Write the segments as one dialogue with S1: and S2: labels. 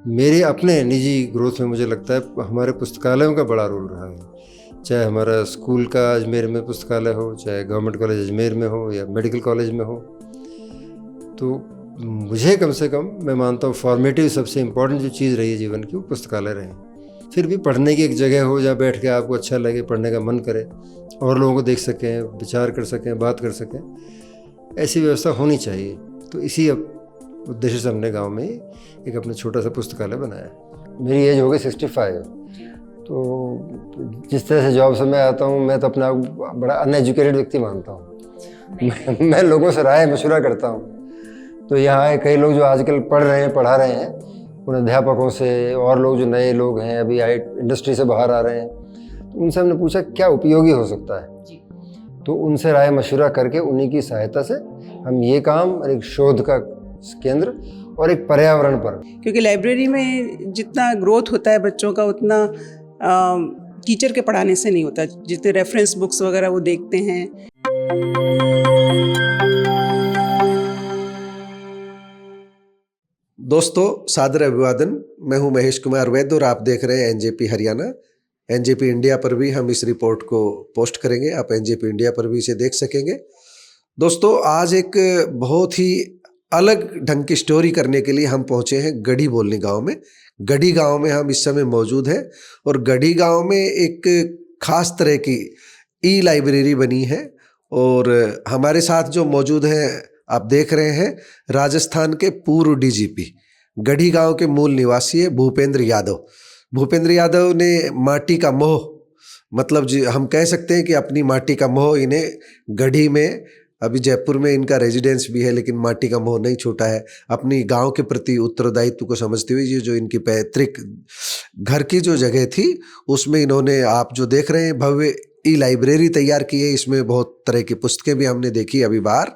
S1: मेरे अपने निजी ग्रोथ में मुझे लगता है हमारे पुस्तकालयों का बड़ा रोल रहा है। चाहे हमारा स्कूल का अजमेर में पुस्तकालय हो, चाहे गवर्नमेंट कॉलेज अजमेर में हो या मेडिकल कॉलेज में हो, तो मुझे कम से कम मैं मानता हूँ फॉर्मेटिव सबसे इम्पोर्टेंट जो चीज़ रही है जीवन की, वो पुस्तकालय रहे। फिर भी पढ़ने की एक जगह हो जहाँ बैठ के आपको अच्छा लगे, पढ़ने का मन करे, और लोगों को देख सकें, विचार कर सकें, बात कर सकें, ऐसी व्यवस्था होनी चाहिए। तो इसी उद्देश्य से हमने गांव में एक अपना छोटा सा पुस्तकालय बनाया। मेरी एज हो गई 65, तो जिस तरह से जॉब से मैं आता हूँ, मैं तो अपना बड़ा अनएजुकेटेड व्यक्ति मानता हूँ। मैं लोगों से राय मशवरा करता हूँ। तो यहाँ कई लोग जो आजकल पढ़ रहे हैं, पढ़ा रहे हैं, उन अध्यापकों से, और लोग जो नए लोग हैं अभी इंडस्ट्री से बाहर आ रहे हैं, तो उनसे हमने पूछा क्या उपयोगी हो सकता है। तो उनसे राय मशवरा करके उन्हीं की सहायता से हम ये काम, एक शोध का केंद्र और एक पर्यावरण पर,
S2: क्योंकि लाइब्रेरी में जितना ग्रोथ होता है बच्चों का, उतना टीचर के पढ़ाने से नहीं होता। जितने रेफरेंस बुक्स वगैरह वो देखते हैं।
S3: दोस्तों, सादर अभिवादन। मैं हूं महेश कुमार वैद्य और आप देख रहे हैं एनजेपी हरियाणा। एनजेपी इंडिया पर भी हम इस रिपोर्ट को पोस्ट करेंगे, आप एनजेपी इंडिया पर भी इसे देख सकेंगे। दोस्तों, आज एक बहुत ही अलग ढंग की स्टोरी करने के लिए हम पहुंचे हैं गढ़ी बोलनी गांव में। गढ़ी गांव में हम इस समय मौजूद हैं और गढ़ी गांव में एक खास तरह की ई लाइब्रेरी बनी है। और हमारे साथ जो मौजूद हैं, आप देख रहे हैं, राजस्थान के पूर्व डीजीपी, गढ़ी गांव के मूल निवासी है भूपेंद्र यादव। भूपेंद्र यादव ने माटी का मोह, मतलब हम कह सकते हैं कि अपनी माटी का मोह इन्हें गढ़ी में, अभी जयपुर में इनका रेजिडेंस भी है, लेकिन माटी का मोह नहीं छूटा है। अपनी गांव के प्रति उत्तरदायित्व को समझते हुए ये जो इनकी पैतृक घर की जो जगह थी, उसमें इन्होंने, आप जो देख रहे हैं, भव्य ई लाइब्रेरी तैयार की है। इसमें बहुत तरह की पुस्तकें भी हमने देखी अभी बाहर।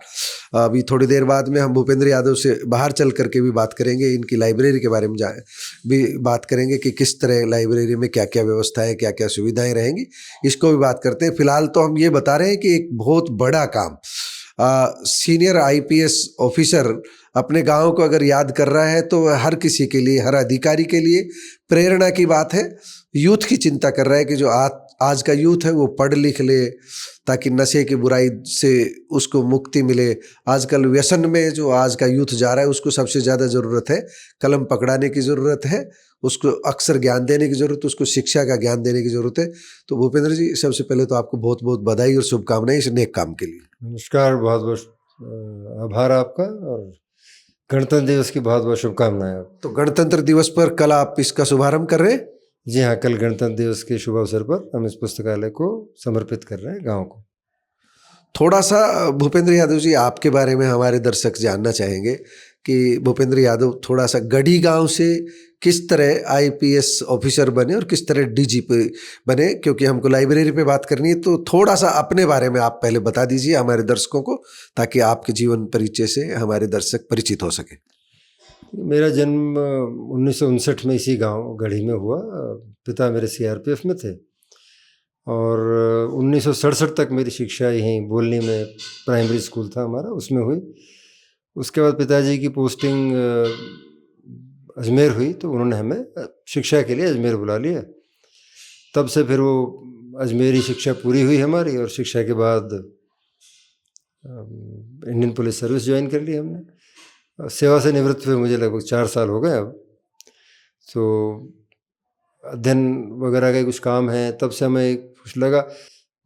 S3: अभी थोड़ी देर बाद में हम भूपेंद्र यादव से बाहर चल करके भी बात करेंगे, इनकी लाइब्रेरी के बारे में भी बात करेंगे कि किस तरह लाइब्रेरी में क्या क्या व्यवस्था है, क्या क्या सुविधाएं रहेंगी, इसको भी बात करते हैं। फिलहाल तो हम ये बता रहे हैं कि एक बहुत बड़ा काम सीनियर आईपीएस ऑफिसर अपने गांव को अगर याद कर रहा है तो हर किसी के लिए, हर अधिकारी के लिए प्रेरणा की बात है। यूथ की चिंता कर रहा है कि जो आज का यूथ है वो पढ़ लिख ले, ताकि नशे की बुराई से उसको मुक्ति मिले। आजकल व्यसन में जो आज का यूथ जा रहा है, उसको सबसे ज़्यादा ज़रूरत है कलम पकड़ाने की ज़रूरत है, उसको अक्सर ज्ञान देने की ज़रूरत है, उसको शिक्षा का ज्ञान देने की ज़रूरत है। तो भूपेंद्र जी, सबसे पहले तो आपको बहुत बहुत बधाई और शुभकामनाएं इस नेक काम के लिए।
S1: नमस्कार, बहुत बहुत आभार आपका, और गणतंत्र दिवस की बहुत बहुत शुभकामनाएं।
S3: तो गणतंत्र दिवस पर कल आप इसका शुभारंभ कर रहे हैं?
S1: जी हाँ, कल गणतंत्र दिवस के शुभ अवसर पर हम इस पुस्तकालय को समर्पित कर रहे हैं गांव को।
S3: थोड़ा सा भूपेंद्र यादव जी, आपके बारे में हमारे दर्शक जानना चाहेंगे कि भूपेंद्र यादव थोड़ा सा गढ़ी गांव से किस तरह आईपीएस ऑफिसर बने और किस तरह डीजीपी बने, क्योंकि हमको लाइब्रेरी पे बात करनी है। तो थोड़ा सा अपने बारे में आप पहले बता दीजिए हमारे दर्शकों को, ताकि आपके जीवन परिचय से हमारे दर्शक परिचित हो सके।
S1: मेरा जन्म 1959 में इसी गांव गढ़ी में हुआ। पिता मेरे सीआरपीएफ में थे, और 1967 तक मेरी शिक्षा यहीं बोलनी में, प्राइमरी स्कूल था हमारा, उसमें हुई। उसके बाद पिताजी की पोस्टिंग अजमेर हुई, तो उन्होंने हमें शिक्षा के लिए अजमेर बुला लिया। तब से फिर वो अजमेरी शिक्षा पूरी हुई हमारी, और शिक्षा के बाद इंडियन पुलिस सर्विस ज्वाइन कर ली हमने। सेवा से निवृत्त हुए मुझे लगभग 4 साल हो गए अब। तो अध्ययन वगैरह के कुछ काम हैं, तब से हमें कुछ लगा।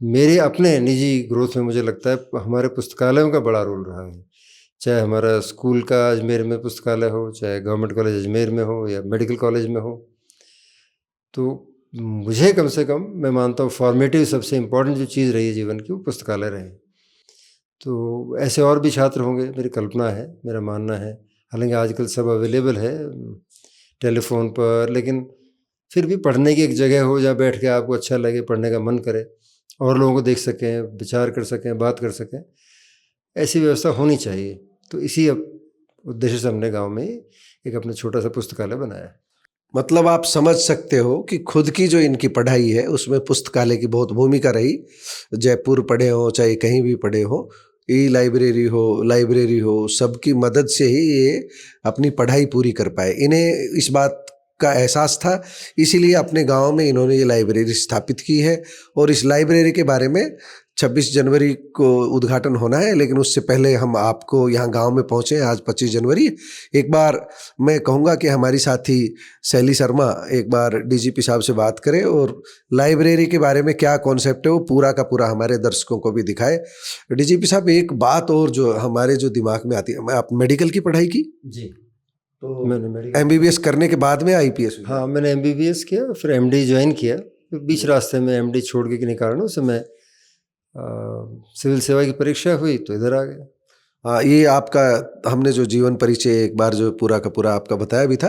S1: मेरे अपने निजी ग्रोथ में मुझे लगता है हमारे पुस्तकालयों का बड़ा रोल रहा है। चाहे हमारा स्कूल का अजमेर में पुस्तकालय हो, चाहे गवर्नमेंट कॉलेज अजमेर में हो या मेडिकल कॉलेज में हो, तो मुझे कम से कम मैं मानता हूँ फॉर्मेटिव सबसे इम्पोर्टेंट जो चीज़ रही है जीवन की, वो पुस्तकालय रहे। तो ऐसे और भी छात्र होंगे, मेरी कल्पना है, मेरा मानना है। हालांकि आजकल सब अवेलेबल है टेलीफोन पर, लेकिन फिर भी पढ़ने की एक जगह हो जहाँ बैठ के आपको अच्छा लगे, पढ़ने का मन करे, और लोगों को देख सकें, विचार कर सकें, बात कर सकें, ऐसी व्यवस्था होनी चाहिए। तो इसी उद्देश्य से हमने गांव में एक अपना छोटा सा पुस्तकालय बनाया।
S3: मतलब आप समझ सकते हो कि खुद की जो इनकी पढ़ाई है उसमें पुस्तकालय की बहुत भूमिका रही। जयपुर पढ़े हो, चाहे कहीं भी पढ़े हो, ई लाइब्रेरी हो, सबकी मदद से ही ये अपनी पढ़ाई पूरी कर पाए। इन्हें इस बात का एहसास था, इसीलिए अपने गांव में इन्होंने ये लाइब्रेरी स्थापित की है। और इस लाइब्रेरी के बारे में 26 जनवरी को उद्घाटन होना है, लेकिन उससे पहले हम आपको यहाँ गांव में पहुँचे। आज 25 जनवरी। एक बार मैं कहूँगा कि हमारी साथी शैली शर्मा एक बार डीजीपी साहब से बात करें और लाइब्रेरी के बारे में क्या कॉन्सेप्ट है वो पूरा का पूरा हमारे दर्शकों को भी दिखाए। डीजीपी साहब, एक बात और जो हमारे जो दिमाग में आती है, आप मेडिकल की पढ़ाई की?
S1: जी,
S3: तो
S1: मैंने
S3: MBBS करने के बाद में IPS हुई?
S1: हाँ, मैंने MBBS किया, फिर MD ज्वाइन किया। फिर बीच रास्ते में MD छोड़ के किन्हीं कारणों से मैं सिविल सेवा की परीक्षा हुई तो इधर आ गया।
S3: हाँ, ये आपका हमने जो जीवन परिचय एक बार जो पूरा का पूरा आपका बताया भी था,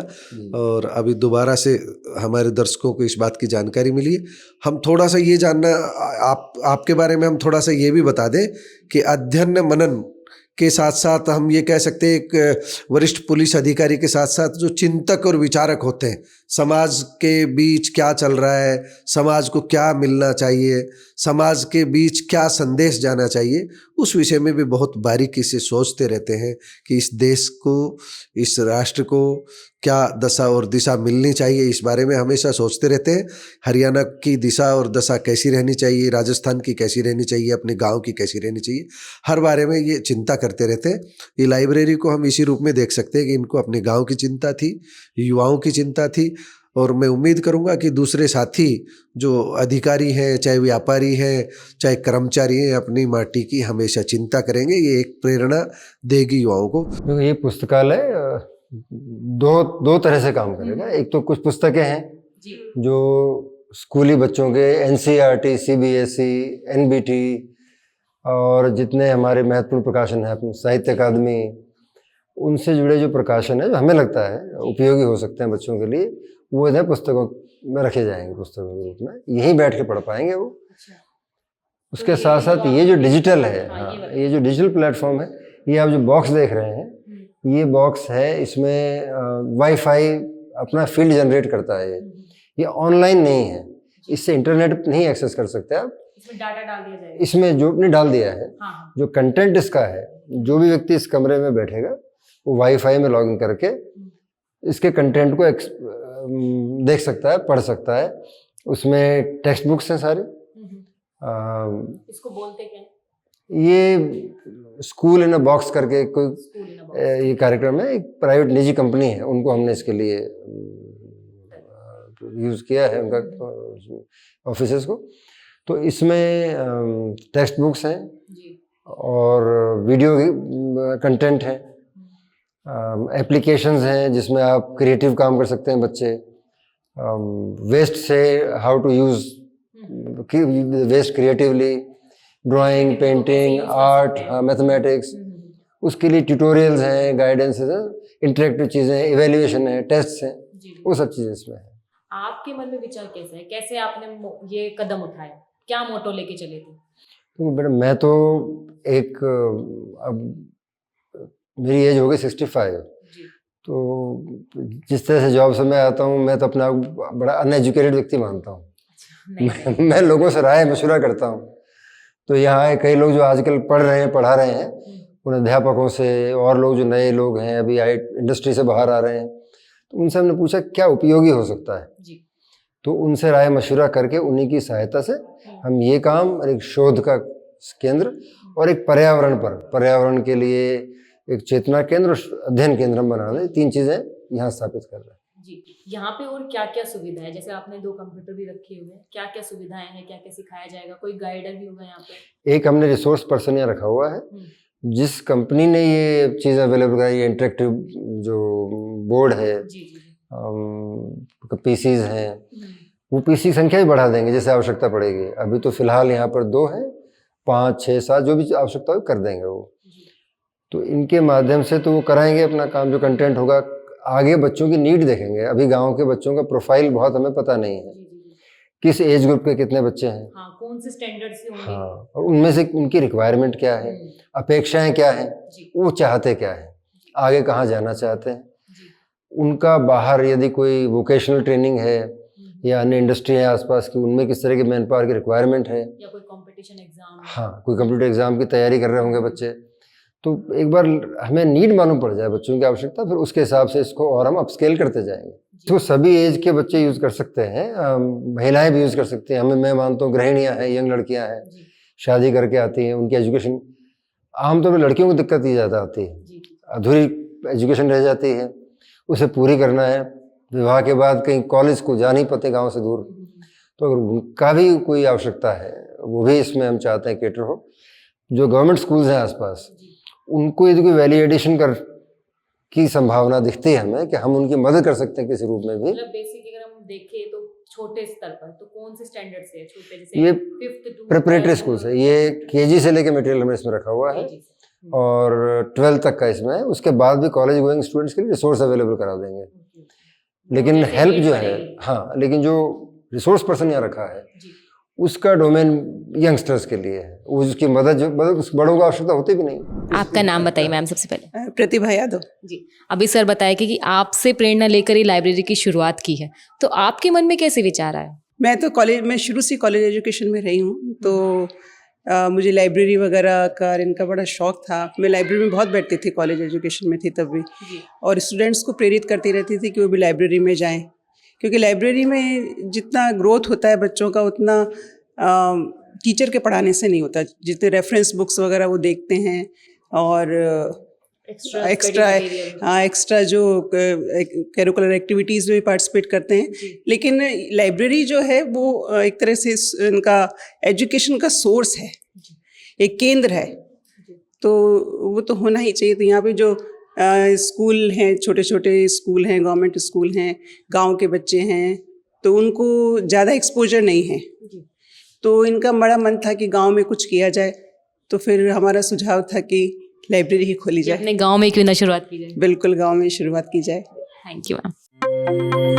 S3: और अभी दोबारा से हमारे दर्शकों को इस बात की जानकारी मिली है। हम थोड़ा सा ये जानना आपके बारे में हम थोड़ा सा ये भी बता दें कि अध्ययन मनन के साथ साथ हम ये कह सकते हैं एक वरिष्ठ पुलिस अधिकारी के साथ साथ जो चिंतक और विचारक होते हैं, समाज के बीच क्या चल रहा है, समाज को क्या मिलना चाहिए, समाज के बीच क्या संदेश जाना चाहिए, उस विषय में भी बहुत बारीकी से सोचते रहते हैं कि इस देश को, इस राष्ट्र को क्या दशा और दिशा मिलनी चाहिए, इस बारे में हमेशा सोचते रहते हैं। हरियाणा की दिशा और दशा कैसी रहनी चाहिए, राजस्थान की कैसी रहनी चाहिए, अपने गांव की कैसी रहनी चाहिए, हर बारे में ये चिंता करते रहते हैं। ये लाइब्रेरी को हम इसी रूप में देख सकते हैं कि इनको अपने गांव की चिंता थी, युवाओं की चिंता थी। और मैं उम्मीद करूंगा कि दूसरे साथी जो अधिकारी हैं, चाहे व्यापारी हैं, चाहे कर्मचारी हैं, अपनी माटी की हमेशा चिंता करेंगे। ये एक प्रेरणा देगी युवाओं को।
S1: देखो, ये पुस्तकालय दो तरह से काम करेगा। एक तो कुछ पुस्तकें हैं जो स्कूली बच्चों के NCERT, CBSE, NBT और जितने हमारे महत्वपूर्ण प्रकाशन हैं, अपने साहित्य अकादमी, उनसे जुड़े जो प्रकाशन है जो हमें लगता है उपयोगी हो सकते हैं बच्चों के लिए, वो इधर पुस्तकों में रखे जाएंगे, पुस्तकों के रूप में यहीं बैठ के पढ़ पाएंगे वो। उसके साथ साथ ये जो डिजिटल है, हाँ, ये जो डिजिटल प्लेटफॉर्म है, ये आप जो बॉक्स देख रहे हैं, ये बॉक्स है, इसमें वाईफाई अपना फील्ड जनरेट करता है। ये ऑनलाइन नहीं है, इससे इंटरनेट नहीं एक्सेस कर सकते आप।
S4: इसमें डाटा डाल दिया जाएगा,
S1: इसमें जो आपने डाल दिया है,
S4: हाँ।
S1: जो कंटेंट इसका है, जो भी व्यक्ति इस कमरे में बैठेगा वो वाईफाई में लॉगिन करके इसके कंटेंट को देख सकता है, पढ़ सकता है। उसमें टेक्स्ट बुक्स हैं सारे।
S4: इसको बोलते क्या?
S1: ये स्कूल इन अ बॉक्स करके कोई ये कार्यक्रम है, एक प्राइवेट निजी कंपनी है, उनको हमने इसके लिए यूज़ किया है, उनका ऑफिसेस को। तो इसमें टेक्स्ट बुक्स हैं और वीडियो कंटेंट है, एप्लीकेशंस हैं जिसमें आप क्रिएटिव काम कर सकते हैं बच्चे। वेस्ट से how to use waste creatively, drawing, painting, art, mathematics, उसके लिए ट्यूटोरियल्स हैं, गाइडेंसेस हैं, इंटरेक्टिव चीज़ें, इवेल्युएशन है, टेस्ट्स हैं, वो सब चीज़ें इसमें है।
S4: आपके मन में विचार कैसा है, कैसे आपने ये कदम उठाया, क्या मोटो लेके चले थे?
S1: तो बेटा, मैं तो एक अब मेरी एज हो गई 65, तो जिस तरह से जॉब से मैं आता हूँ, मैं तो अपना बड़ा अनएजुकेटेड व्यक्ति मानता हूँ। मैं लोगों से राय मशवरा करता हूँ। तो यहाँ कई लोग जो आजकल पढ़ रहे हैं, पढ़ा रहे हैं, उन अध्यापकों से, और लोग जो नए लोग हैं अभी इंडस्ट्री से बाहर आ रहे हैं, तो उनसे हमने पूछा क्या उपयोगी हो सकता है जी। तो उनसे राय मशवरा करके उन्हीं की सहायता से हम ये काम, एक शोध का केंद्र और एक पर्यावरण के लिए एक चेतना केंद्र और अध्ययन केंद्र हम बना रहे, 3 चीज़ें यहाँ स्थापित कर रहे हैं
S4: जी। यहाँ पे और क्या क्या सुविधा है? जैसे आपने 2 कंप्यूटर भी रखे हुए हैं, क्या क्या सुविधाएं हैं, क्या क्या सिखाया जाएगा, कोई गाइडर भी होगा यहाँ पे?
S1: एक हमने रिसोर्स पर्सन यहाँ रखा हुआ है, जिस कंपनी ने ये चीज़ अवेलेबल कराई, ये इंटरेक्टिव जो बोर्ड है, पीसीज हैं, वो पीसी संख्या भी बढ़ा देंगे जैसे आवश्यकता पड़ेगी। अभी तो फिलहाल यहाँ पर 2 है, 5, 6, 7 जो भी आवश्यकता हो कर देंगे वो। तो इनके माध्यम से तो वो कराएंगे अपना काम, जो कंटेंट होगा। आगे बच्चों की नीड देखेंगे। अभी गांव के बच्चों का प्रोफाइल बहुत हमें पता नहीं है, किस एज ग्रुप के कितने बच्चे हैं,
S4: हाँ, कौन से स्टैंडर्ड से होंगे,
S1: हाँ, और उनमें से उनकी रिक्वायरमेंट क्या है, अपेक्षाएं क्या हैं, वो चाहते क्या है, आगे कहाँ जाना चाहते हैं, उनका बाहर यदि कोई वोकेशनल ट्रेनिंग है या अन्य इंडस्ट्री है आसपास की, उनमें किस तरह की मैन पावर की रिक्वायरमेंट है,
S4: या कोई कंपटीशन एग्जाम,
S1: हाँ, कोई कंप्यूटर एग्जाम की तैयारी कर रहे होंगे बच्चे। तो एक बार हमें नीड मालूम पड़ जाए बच्चों की आवश्यकता, फिर उसके हिसाब से इसको और हम अपस्केल करते जाएंगे। तो सभी एज के बच्चे यूज़ कर सकते हैं, महिलाएं भी यूज़ कर सकते हैं। मैं मानता हूँ गृहिणियाँ हैं, यंग लड़कियाँ हैं,
S4: जी
S1: शादी करके आती हैं, उनकी एजुकेशन, आमतौर पर लड़कियों को दिक्कत ये ज़्यादा आती है,
S4: जी
S1: अधूरी एजुकेशन रह जाती है, उसे पूरी करना है। विवाह के बाद कहीं कॉलेज को जा नहीं पाते गांव से दूर, तो अगर उनका भी कोई आवश्यकता है वो भी इसमें हम चाहते हैं कैटर हो। जो गवर्नमेंट स्कूल्स हैं आसपास, उनको यदि कोई वैल्यू एडिशन कर की संभावना दिखती है हमें कि हम उनकी मदद कर सकते हैं किसी रूप में भी।
S4: मतलब बेसिक अगर हम देखें तो छोटे स्तर पर तो कौन से स्टैंडर्ड से है छोटे, जैसे
S1: ये
S4: 5th to
S1: प्रिपरेटरी स्कूल्स है, ये केजी से लेके मटेरियल हमें इसमें रखा हुआ है
S4: KG से।
S1: और 12th तक का इसमें है। उसके बाद भी कॉलेज गोइंग स्टूडेंट्स के लिए रिसोर्स अवेलेबल करा देंगे,
S4: Okay.
S1: लेकिन
S4: जैसे
S1: हेल्प
S4: need
S1: जो है,
S4: पड़ेगी।
S1: हाँ, लेकिन जो रिसोर्स पर्सन यहाँ रखा है
S4: जी
S1: उसका डोमेन यंगस्टर्स के लिए है, उसकी मदद उस बड़ों को आवश्यकता होती भी नहीं।
S4: आपका नाम बताइए मैम सबसे पहले।
S2: प्रतिभा यादव।
S4: जी अभी सर बताया कि आपसे प्रेरणा लेकर ही लाइब्रेरी की शुरुआत की है, तो आपके मन में कैसे विचार आया?
S2: मैं तो कॉलेज में शुरू से कॉलेज एजुकेशन में रही हूँ, तो मुझे लाइब्रेरी वगैरह का इनका बड़ा शौक था। मैं लाइब्रेरी में बहुत बैठती थी, कॉलेज एजुकेशन में थी तब भी,
S4: जी
S2: और स्टूडेंट्स को प्रेरित करती रहती थी कि वो भी लाइब्रेरी में जाएं, क्योंकि लाइब्रेरी में जितना ग्रोथ होता है बच्चों का उतना टीचर के पढ़ाने से नहीं होता। जितने रेफरेंस बुक्स वगैरह वो देखते हैं और एक्स्ट्रा जो करिकुलर एक्टिविटीज़ में पार्टिसिपेट करते हैं। लेकिन लाइब्रेरी जो है वो एक तरह से इनका एजुकेशन का सोर्स है, एक केंद्र है, तो वो तो होना ही चाहिए। तो यहाँ पे जो स्कूल हैं, छोटे छोटे स्कूल हैं, गवर्नमेंट स्कूल हैं, गांव के बच्चे हैं, तो उनको ज़्यादा एक्सपोजर नहीं है, तो इनका बड़ा मन था कि गांव में कुछ किया जाए। तो फिर हमारा सुझाव था कि लाइब्रेरी ही खोली जाए,
S4: अपने गांव में क्यों ना शुरुआत की जाए।
S2: बिल्कुल गांव में शुरुआत की जाए।
S4: Thank you ma'am.